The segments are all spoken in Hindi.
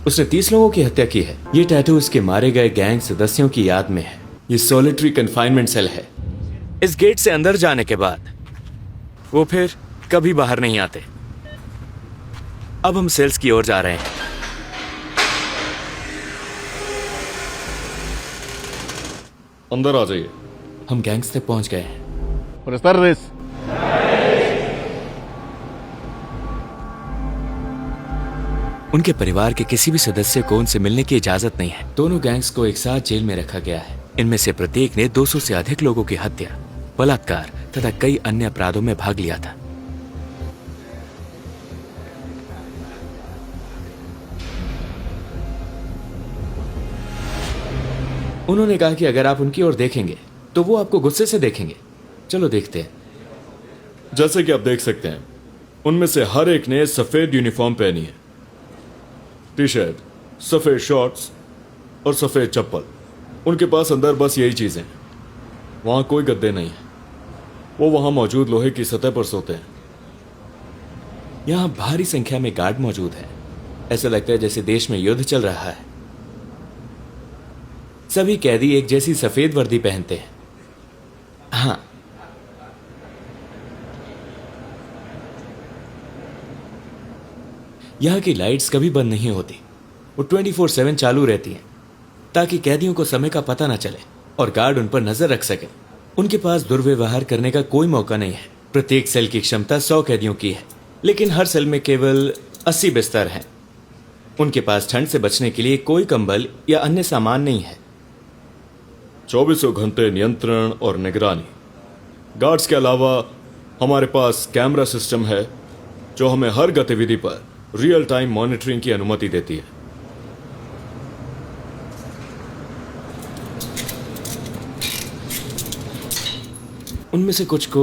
उसने 30 लोगों की हत्या की है। ये टैटू उसके मारे गए गैंग सदस्यों की याद में है। ये सॉलिटरी कन्फाइनमेंट सेल है। इस गेट से अंदर जाने के बाद वो फिर कभी बाहर नहीं आते। अब हम सेल्स की ओर जा रहे हैं। अंदर आ जाइए। हम गैंग्स तक पहुंच गए हैं। Buenas tardes. उनके परिवार के किसी भी सदस्य को उनसे मिलने की इजाजत नहीं है। दोनों गैंग्स को एक साथ जेल में रखा गया है। इनमें से प्रत्येक ने 200 से अधिक लोगों की हत्या, बलात्कार तथा कई अन्य अपराधों में भाग लिया था। उन्होंने कहा कि अगर आप उनकी ओर देखेंगे तो वो आपको गुस्से से देखेंगे। चलो देखते हैं। जैसे कि आप देख सकते हैं, उनमें से हर एक ने सफेद यूनिफॉर्म पहनी है, टी शर्ट, सफेद शॉर्ट्स और सफेद चप्पल। उनके पास अंदर बस यही चीजें हैं। वहां कोई गद्दे नहीं है। वो वहां मौजूद लोहे की सतह पर सोते हैं। यहाँ भारी संख्या में गार्ड मौजूद है। ऐसा लगता है जैसे देश में युद्ध चल रहा है। सभी कैदी एक जैसी सफेद वर्दी पहनते हैं। हाँ, यहाँ की लाइट्स कभी बंद नहीं होती। वो 24/7 चालू रहती हैं ताकि कैदियों को समय का पता ना चले और गार्ड उन पर नजर रख सके। उनके पास दुर्व्यवहार करने का कोई मौका नहीं है। प्रत्येक सेल की क्षमता 100 कैदियों की है, लेकिन हर सेल में केवल 80 बिस्तर हैं। उनके पास ठंड से बचने के लिए कोई कंबल या अन्य सामान नहीं है। 24 घंटे नियंत्रण और निगरानी। गार्ड्स के अलावा हमारे पास कैमरा सिस्टम है जो हमें हर गतिविधि पर रियल टाइम मॉनिटरिंग की अनुमति देती है। उनमें से कुछ को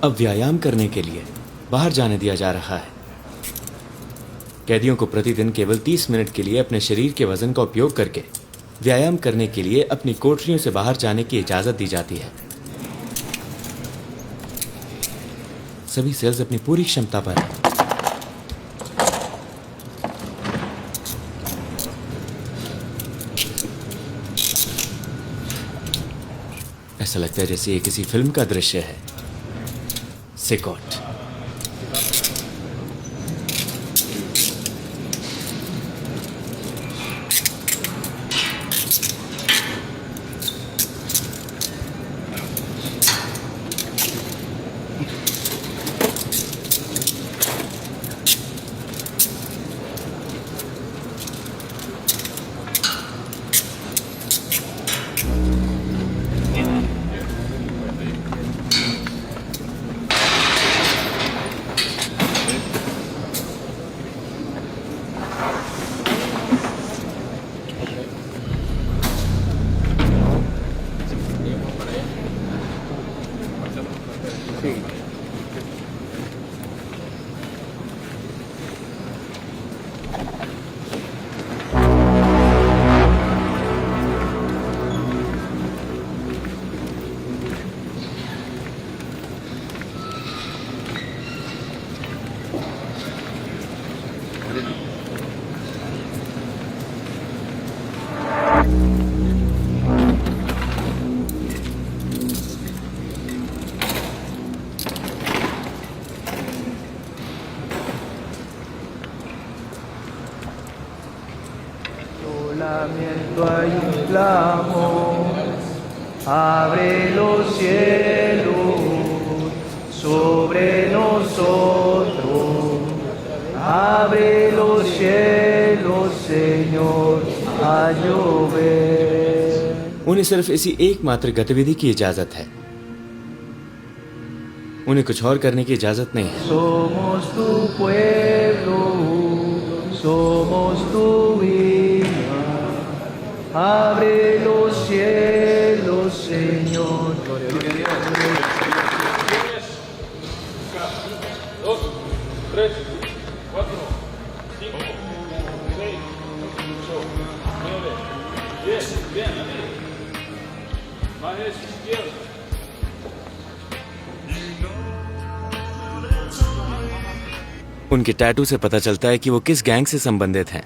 अब व्यायाम करने के लिए बाहर जाने दिया जा रहा है। कैदियों को प्रतिदिन केवल 30 मिनट के लिए अपने शरीर के वजन का उपयोग करके व्यायाम करने के लिए अपनी कोठरियों से बाहर जाने की इजाजत दी जाती है। सभी सेल्स अपनी पूरी क्षमता पर हैं। ऐसा लगता है जैसे ये किसी फिल्म का दृश्य है। सिकोट। Solamente hay un clamor, abre los cielos sobre nosotros, abre los cielos, Señor, a llover. उन्हें सिर्फ इसी एकमात्र गतिविधि की इजाजत है। उन्हें कुछ और करने की इजाजत नहीं है। Somos tu pueblo, somos tu hija, abre los cielos, Señor. उनके टैटू से पता चलता है कि वो किस गैंग से संबंधित हैं।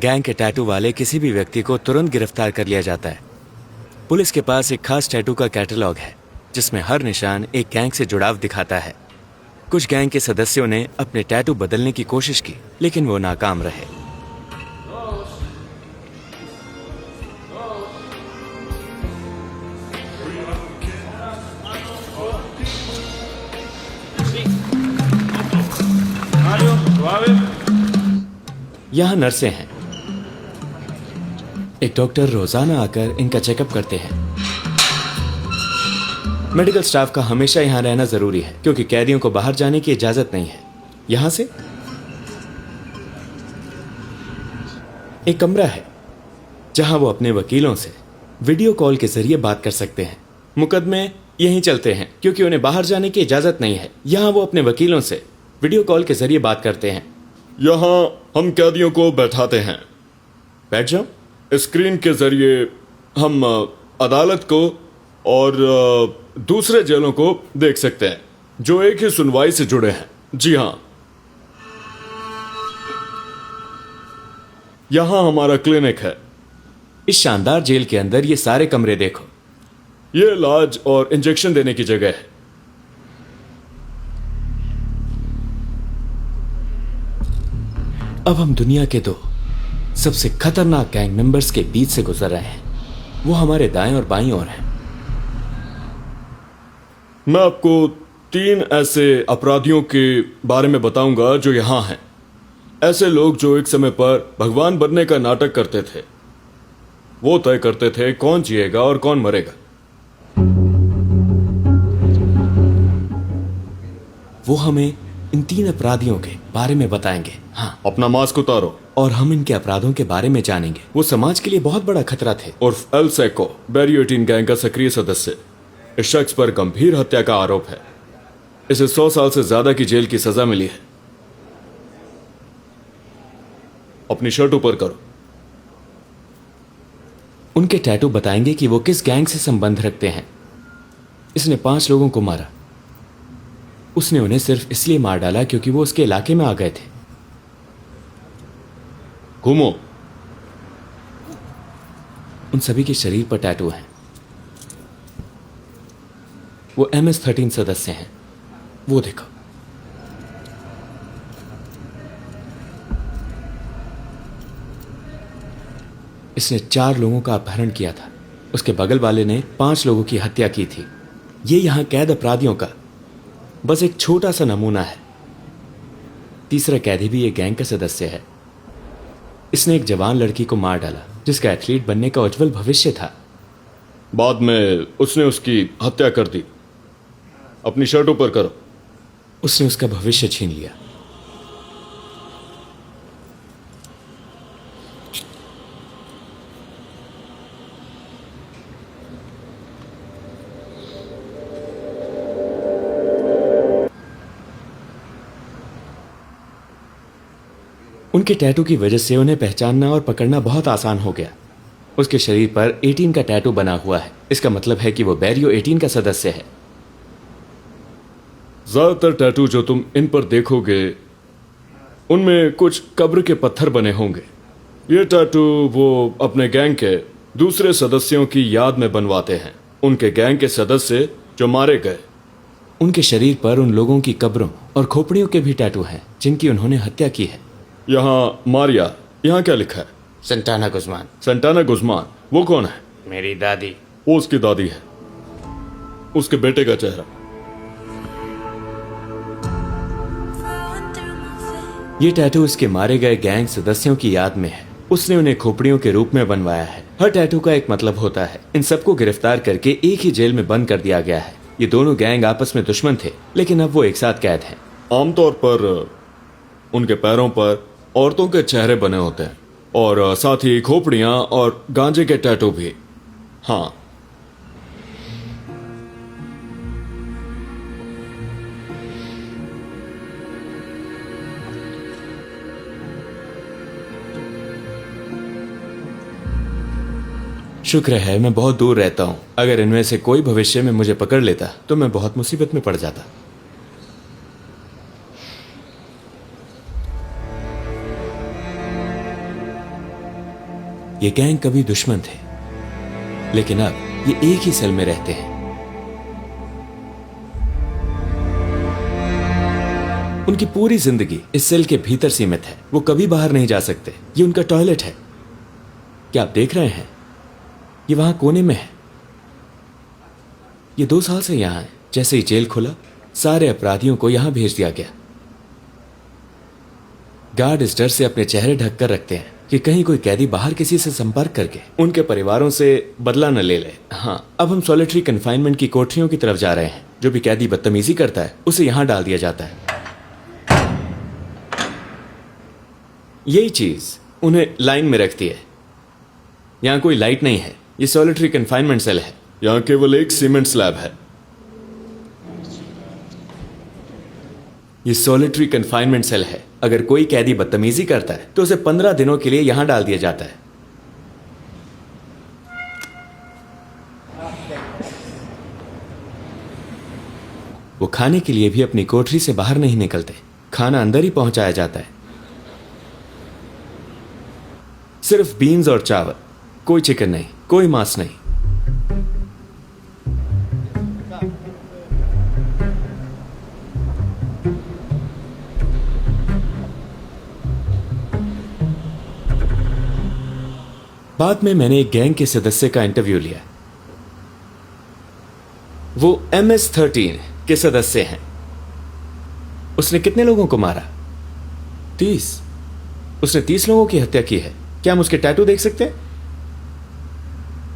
गैंग के टैटू वाले किसी भी व्यक्ति को तुरंत गिरफ्तार कर लिया जाता है। पुलिस के पास एक खास टैटू का कैटलॉग है जिसमें हर निशान एक गैंग से जुड़ाव दिखाता है। कुछ गैंग के सदस्यों ने अपने टैटू बदलने की कोशिश की, लेकिन वो नाकाम रहे। यहां नर्सें हैं। एक डॉक्टर रोजाना आकर इनका चेकअप करते हैं। मेडिकल स्टाफ का हमेशा यहां रहना जरूरी है क्योंकि कैदियों को बाहर जाने की इजाजत नहीं है। यहां से एक कमरा है जहां वो अपने वकीलों से वीडियो कॉल के जरिए बात कर सकते हैं। मुकदमे यहीं चलते हैं क्योंकि उन्हें बाहर जाने की इजाजत नहीं है। यहां वो अपने वकीलों से वीडियो कॉल के जरिए बात करते हैं। यहाँ हम कैदियों को बैठाते हैं। बैठ जाओ। स्क्रीन के जरिए हम अदालत को और दूसरे जेलों को देख सकते हैं जो एक ही सुनवाई से जुड़े हैं। जी हाँ, यहाँ हमारा क्लिनिक है। इस शानदार जेल के अंदर ये सारे कमरे देखो। ये इलाज और इंजेक्शन देने की जगह है। अब हम दुनिया के दो सबसे खतरनाक गैंग मेंबर्स के बीच से गुजर रहे हैं। वो हमारे दाएं और बाईं ओर हैं। मैं आपको 3 ऐसे अपराधियों के बारे में बताऊंगा जो यहां हैं। ऐसे लोग जो एक समय पर भगवान बनने का नाटक करते थे। वो तय करते थे कौन जिएगा और कौन मरेगा। वो हमें इन 3 अपराधियों के बारे में बताएंगे। हाँ, अपना मास्क उतारो। और हम इनके अपराधों के बारे में जानेंगे। वो समाज के लिए बहुत बड़ा खतरा थे। उर्फ एल सेको, बैरियो 18 गैंग का सक्रिय सदस्य। इस शख्स पर गंभीर हत्या का आरोप है। इसे 100 साल से ज्यादा की जेल की सजा मिली है। अपनी शर्ट ऊपर करो। उनके टैटू बताएंगे कि वो किस गैंग से संबंध रखते हैं। इसने 5 लोगों को मारा। उसने उन्हें सिर्फ इसलिए मार डाला क्योंकि वो उसके इलाके में आ गए थे। घूमो। उन सभी के शरीर पर टैटू हैं। वो MS-13 सदस्य हैं। वो देखो। इसने 4 लोगों का अपहरण किया था। उसके बगल वाले ने 5 लोगों की हत्या की थी। ये यहां कैद अपराधियों का बस एक छोटा सा नमूना है। तीसरा कैदी भी एक गैंग का सदस्य है। इसने एक जवान लड़की को मार डाला जिसका एथलीट बनने का उज्जवल भविष्य था। बाद में उसने उसकी हत्या कर दी। अपनी शर्ट ऊपर करो। उसने उसका भविष्य छीन लिया। उनके टैटू की वजह से उन्हें पहचानना और पकड़ना बहुत आसान हो गया। उसके शरीर पर 18 का टैटू बना हुआ है। इसका मतलब है कि वो बैरियो 18 का सदस्य है। ज्यादातर टैटू जो तुम इन पर देखोगे उनमें कुछ कब्र के पत्थर बने होंगे। ये टैटू वो अपने गैंग के दूसरे सदस्यों की याद में बनवाते हैं। उनके गैंग के सदस्य जो मारे गए। उनके शरीर पर उन लोगों की कब्रों और खोपड़ियों के भी टैटू हैं जिनकी उन्होंने हत्या की है। यहाँ मारिया। यहाँ क्या लिखा है? संटाना गुज़मान। संटाना गुज़मान। वो कौन है? मेरी दादी। वो उसकी दादी है। उसके बेटे का चेहरा। ये टैटू उसके मारे गए गैंग सदस्यों की याद में है। उसने उन्हें खोपड़ियों के रूप में बनवाया है। हर टैटू का एक मतलब होता है। इन सबको गिरफ्तार करके एक ही जेल में बंद कर दिया गया है। ये दोनों गैंग आपस में दुश्मन थे, लेकिन अब वो एक साथ कैद हैं। आमतौर पर उनके पैरों पर औरतों के चेहरे बने होते हैं और साथ ही खोपड़ियां और गांजे के टैटू भी। हाँ, शुक्र है मैं बहुत दूर रहता हूं। अगर इनमें से कोई भविष्य में मुझे पकड़ लेता तो मैं बहुत मुसीबत में पड़ जाता। ये गैंग कभी दुश्मन थे, लेकिन अब ये एक ही सेल में रहते हैं। उनकी पूरी जिंदगी इस सेल के भीतर सीमित है। वो कभी बाहर नहीं जा सकते। ये उनका टॉयलेट है। क्या आप देख रहे हैं? ये वहां कोने में है। ये 2 साल से यहां है। जैसे ही जेल खुला, सारे अपराधियों को यहां भेज दिया गया। गार्ड इस डर से अपने चेहरे ढककर रखते हैं कि कहीं कोई कैदी बाहर किसी से संपर्क करके उनके परिवारों से बदला न ले ले। हाँ, अब हम सॉलिटरी कन्फाइनमेंट की कोठरियों की तरफ जा रहे हैं। जो भी कैदी बदतमीजी करता है उसे यहां डाल दिया जाता है। यही चीज उन्हें लाइन में रखती है। यहां कोई लाइट नहीं है। ये सॉलिटरी कन्फाइनमेंट सेल है। यहां केवल एक सीमेंट स्लैब है। ये सॉलिटरी कन्फाइनमेंट सेल है। अगर कोई कैदी बदतमीजी करता है तो उसे 15 दिनों के लिए यहां डाल दिया जाता है। वो खाने के लिए भी अपनी कोठरी से बाहर नहीं निकलते। खाना अंदर ही पहुंचाया जाता है। सिर्फ बीन्स और चावल, कोई चिकन नहीं, कोई मांस नहीं। बाद में मैंने एक गैंग के सदस्य का इंटरव्यू लिया। वो MS-13 के सदस्य हैं। उसने कितने लोगों को मारा? 30। उसने 30 लोगों की हत्या की है। क्या हम उसके टैटू देख सकते हैं?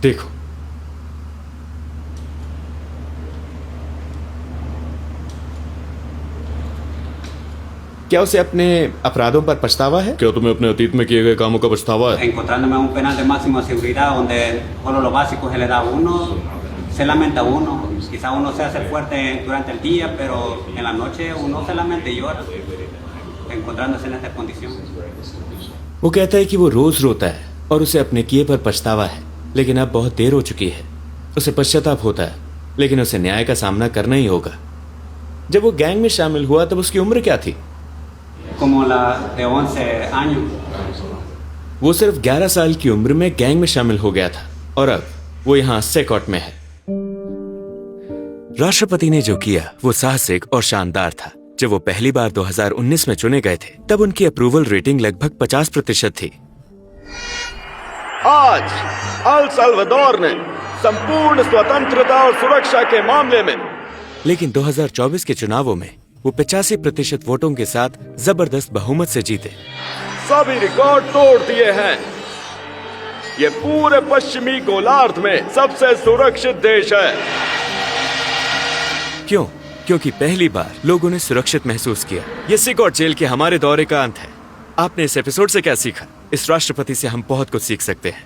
देखो। क्या उसे अपने अपराधों पर पछतावा है? क्या तुम्हें अपने अतीत में किए गए कामों का पछतावा है? Encontrándome a un penal de máxima seguridad donde solo lo básico se le da a uno, se lamenta uno. Quizá uno se hace fuerte durante el día, pero en la noche uno se lamenta y llora, encontrándose en esta condición. वो कहता है कि वो रोज रोता है और उसे अपने किए पर पछतावा है, लेकिन अब बहुत देर हो चुकी है। उसे पश्चाताप होता है, लेकिन उसे न्याय का सामना करना ही होगा। जब वो गैंग में शामिल हुआ तब उसकी उम्र क्या थी? Como la de 11 años. वो सिर्फ 11 साल की उम्र में गैंग में शामिल हो गया था और अब वो यहां सेकॉट में है। राष्ट्रपति ने जो किया वो साहसिक और शानदार था। जब वो पहली बार 2019 में चुने गए थे तब उनकी अप्रूवल रेटिंग लगभग 50% थी। आज अल साल्वाडोर ने संपूर्ण स्वतंत्रता और सुरक्षा के मामले में, लेकिन 2024 के चुनावों में वो 85% वोटों के साथ जबरदस्त बहुमत से जीते। सभी रिकॉर्ड तोड़ दिए हैं। ये पूरे पश्चिमी गोलार्ध में सबसे सुरक्षित देश है। क्यों? क्योंकि पहली बार लोगों ने सुरक्षित महसूस किया। ये सिकॉट जेल के हमारे दौरे का अंत है। आपने इस एपिसोड से क्या सीखा? इस राष्ट्रपति से हम बहुत कुछ सीख सकते हैं।